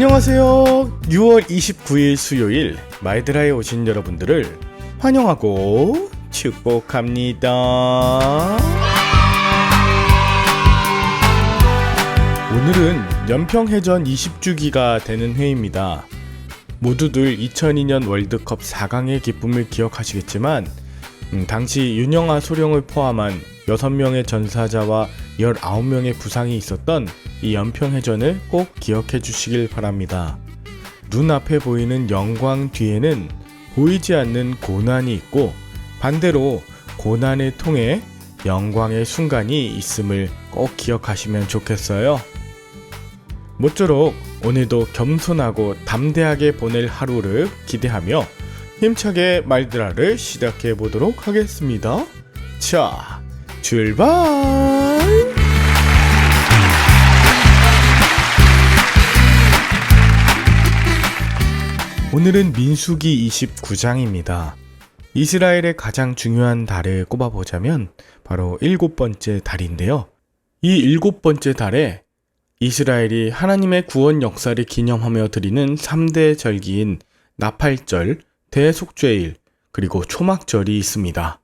안녕하세요. 6월 29일 수요일 마이드라에 오신 여러분들을 환영하고 축복합니다. 오늘은 연평해전 20주기가 되는 해입니다. 모두들 2002년 월드컵 4강의 기쁨을 기억하시겠지만 당시 윤영아 소령을 포함한 6명의 전사자와 19명의 부상이 있었던 이 연평해전을 꼭 기억해 주시길 바랍니다. 눈앞에 보이는 영광 뒤에는 보이지 않는 고난이 있고 반대로 고난을 통해 영광의 순간이 있음을 꼭 기억하시면 좋겠어요. 모쪼록 오늘도 겸손하고 담대하게 보낼 하루를 기대하며 힘차게 말드라를 시작해 보도록 하겠습니다. 자, 출발! 오늘은 민수기 29장입니다. 이스라엘의 가장 중요한 달을 꼽아보자면 바로 7번째 달인데요. 이 7번째 달에 이스라엘이 하나님의 구원 역사를 기념하며 드리는 3대 절기인 나팔절, 대속죄일, 그리고 초막절이 있습니다.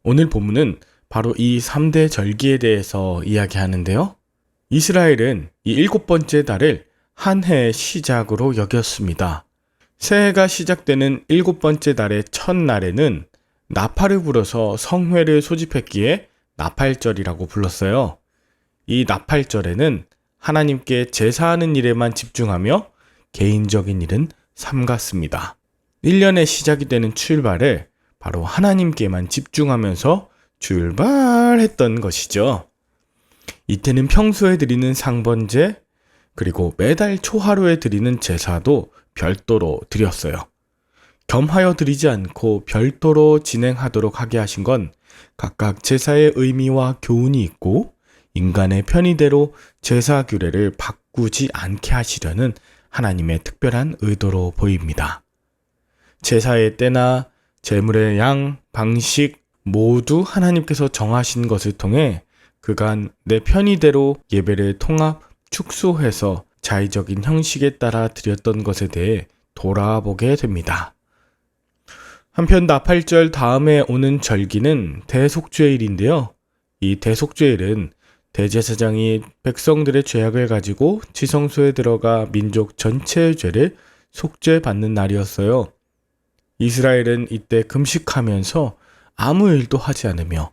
오늘 본문은 바로 이 3대 절기에 대해서 이야기하는데요. 이스라엘은 이 7번째 달을 한 해의 시작으로 여겼습니다. 새해가 시작되는 7번째 달의 첫날에는 나팔을 불어서 성회를 소집했기에 나팔절이라고 불렀어요. 이 나팔절에는 하나님께 제사하는 일에만 집중하며 개인적인 일은 삼갔습니다. 1년의 시작이 되는 출발을 바로 하나님께만 집중하면서 출발했던 것이죠. 이때는 평소에 드리는 상번제, 그리고 매달 초하루에 드리는 제사도 별도로 드렸어요. 겸하여 드리지 않고 별도로 진행하도록 하게 하신 건 각각 제사의 의미와 교훈이 있고 인간의 편의대로 제사 규례를 바꾸지 않게 하시려는 하나님의 특별한 의도로 보입니다. 제사의 때나 제물의 양, 방식 모두 하나님께서 정하신 것을 통해 그간 내 편의대로 예배를 통합, 축소해서 자의적인 형식에 따라 드렸던 것에 대해 돌아보게 됩니다. 한편 나팔절 다음에 오는 절기는 대속죄일인데요. 이 대속죄일은 대제사장이 백성들의 죄악을 가지고 지성소에 들어가 민족 전체의 죄를 속죄받는 날이었어요. 이스라엘은 이때 금식하면서 아무 일도 하지 않으며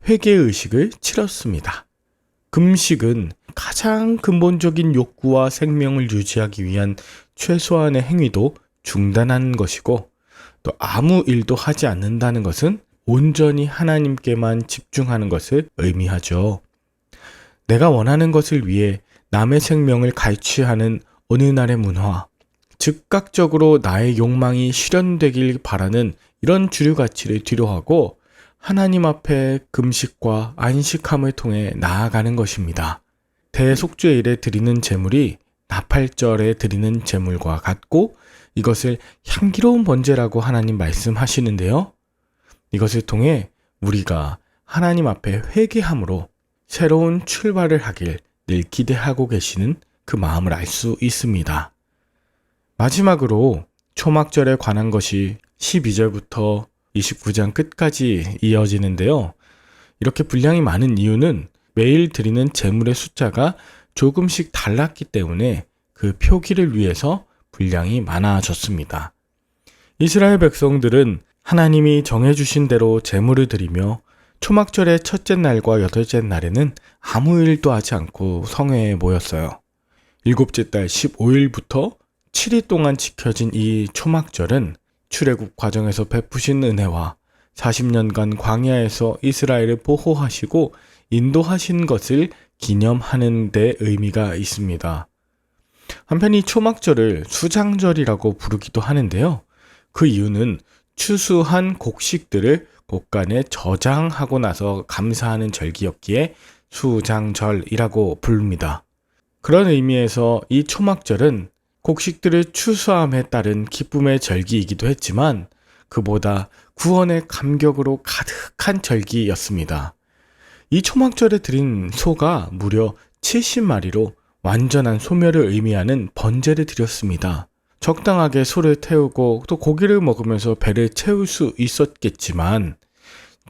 회개의식을 치렀습니다. 금식은 가장 근본적인 욕구와 생명을 유지하기 위한 최소한의 행위도 중단하는 것이고 또 아무 일도 하지 않는다는 것은 온전히 하나님께만 집중하는 것을 의미하죠. 내가 원하는 것을 위해 남의 생명을 갈취하는 오늘날의 문화, 즉각적으로 나의 욕망이 실현되길 바라는 이런 주류 가치를 뒤로하고 하나님 앞에 금식과 안식함을 통해 나아가는 것입니다. 대속죄일에 드리는 제물이 나팔절에 드리는 제물과 같고 이것을 향기로운 번제라고 하나님 말씀하시는데요. 이것을 통해 우리가 하나님 앞에 회개함으로 새로운 출발을 하길 늘 기대하고 계시는 그 마음을 알 수 있습니다. 마지막으로 초막절에 관한 것이 12절부터 29장 끝까지 이어지는데요. 이렇게 분량이 많은 이유는 매일 드리는 제물의 숫자가 조금씩 달랐기 때문에 그 표기를 위해서 분량이 많아졌습니다. 이스라엘 백성들은 하나님이 정해주신 대로 제물을 드리며 초막절의 첫째 날과 여덟째 날에는 아무 일도 하지 않고 성회에 모였어요. 7째 달 15일부터 7일 동안 지켜진 이 초막절은 출애굽 과정에서 베푸신 은혜와 40년간 광야에서 이스라엘을 보호하시고 인도하신 것을 기념하는 데 의미가 있습니다. 한편 이 초막절을 수장절이라고 부르기도 하는데요. 그 이유는 추수한 곡식들을 곡간에 저장하고 나서 감사하는 절기였기에 수장절이라고 부릅니다. 그런 의미에서 이 초막절은 곡식들을 추수함에 따른 기쁨의 절기이기도 했지만 그보다 구원의 감격으로 가득한 절기였습니다. 이 초막절에 드린 소가 무려 70마리로 완전한 소멸을 의미하는 번제를 드렸습니다. 적당하게 소를 태우고 또 고기를 먹으면서 배를 채울 수 있었겠지만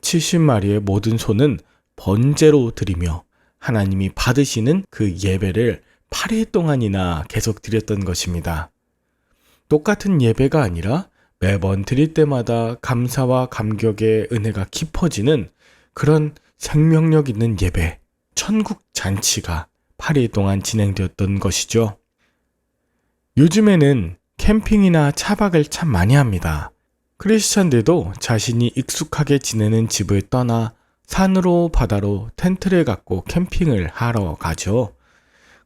70마리의 모든 소는 번제로 드리며 하나님이 받으시는 그 예배를 8일 동안이나 계속 드렸던 것입니다. 똑같은 예배가 아니라 매번 드릴 때마다 감사와 감격의 은혜가 깊어지는 그런 생명력 있는 예배, 천국 잔치가 8일 동안 진행되었던 것이죠. 요즘에는 캠핑이나 차박을 참 많이 합니다. 크리스찬들도 자신이 익숙하게 지내는 집을 떠나 산으로 바다로 텐트를 갖고 캠핑을 하러 가죠.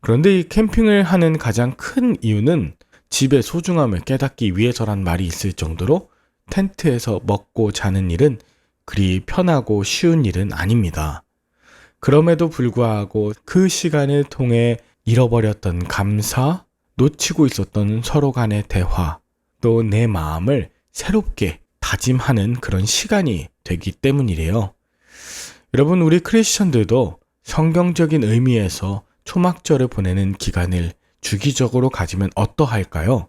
그런데 이 캠핑을 하는 가장 큰 이유는 집의 소중함을 깨닫기 위해서란 말이 있을 정도로 텐트에서 먹고 자는 일은 그리 편하고 쉬운 일은 아닙니다. 그럼에도 불구하고 그 시간을 통해 잃어버렸던 감사, 놓치고 있었던 서로 간의 대화, 또 내 마음을 새롭게 다짐하는 그런 시간이 되기 때문이래요. 여러분, 우리 크리스천들도 성경적인 의미에서 초막절을 보내는 기간을 주기적으로 가지면 어떠할까요?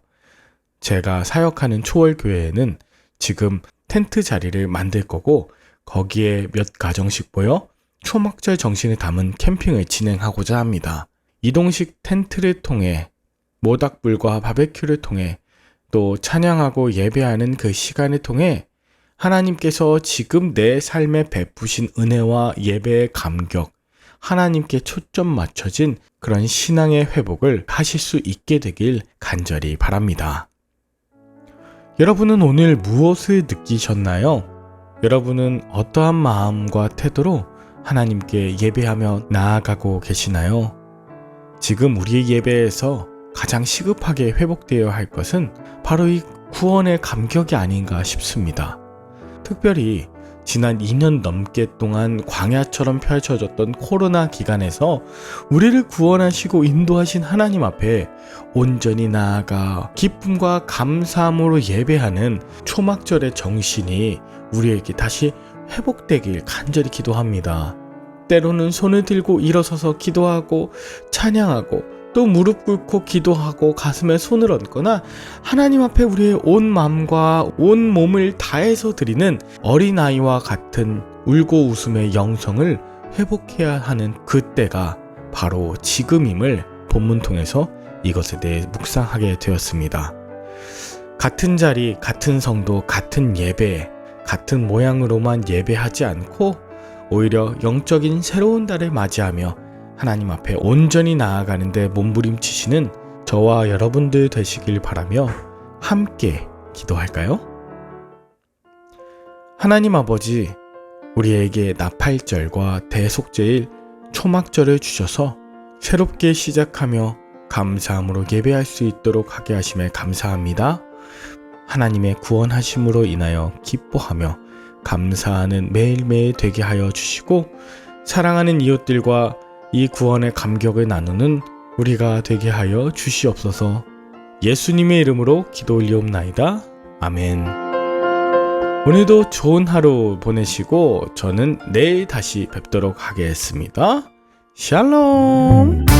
제가 사역하는 초월교회에는 지금 텐트 자리를 만들 거고 거기에 몇 가정씩 모여 초막절 정신을 담은 캠핑을 진행하고자 합니다. 이동식 텐트를 통해 모닥불과 바베큐를 통해 또 찬양하고 예배하는 그 시간을 통해 하나님께서 지금 내 삶에 베푸신 은혜와 예배의 감격, 하나님께 초점 맞춰진 그런 신앙의 회복을 하실 수 있게 되길 간절히 바랍니다. 여러분은 오늘 무엇을 느끼셨나요? 여러분은 어떠한 마음과 태도로 하나님께 예배하며 나아가고 계시나요? 지금 우리의 예배에서 가장 시급하게 회복되어야 할 것은 바로 이 구원의 감격이 아닌가 싶습니다. 특별히 지난 2년 넘게 동안 광야처럼 펼쳐졌던 코로나 기간에서 우리를 구원하시고 인도하신 하나님 앞에 온전히 나아가 기쁨과 감사함으로 예배하는 초막절의 정신이 우리에게 다시 회복되길 간절히 기도합니다. 때로는 손을 들고 일어서서 기도하고 찬양하고 또 무릎 꿇고 기도하고 가슴에 손을 얹거나 하나님 앞에 우리의 온 마음과 온 몸을 다해서 드리는 어린아이와 같은 울고 웃음의 영성을 회복해야 하는 그때가 바로 지금임을 본문 통해서 이것에 대해 묵상하게 되었습니다. 같은 자리, 같은 성도, 같은 예배, 같은 모양으로만 예배하지 않고 오히려 영적인 새로운 달을 맞이하며 하나님 앞에 온전히 나아가는데 몸부림치시는 저와 여러분들 되시길 바라며 함께 기도할까요? 하나님 아버지, 우리에게 나팔절과 대속제일 초막절을 주셔서 새롭게 시작하며 감사함으로 예배할 수 있도록 하게 하심에 감사합니다. 하나님의 구원하심으로 인하여 기뻐하며 감사하는 매일매일 되게 하여 주시고 사랑하는 이웃들과 이 구원의 감격을 나누는 우리가 되게 하여 주시옵소서. 예수님의 이름으로 기도 올리옵나이다. 아멘. 오늘도 좋은 하루 보내시고 저는 내일 다시 뵙도록 하겠습니다. 샬롬.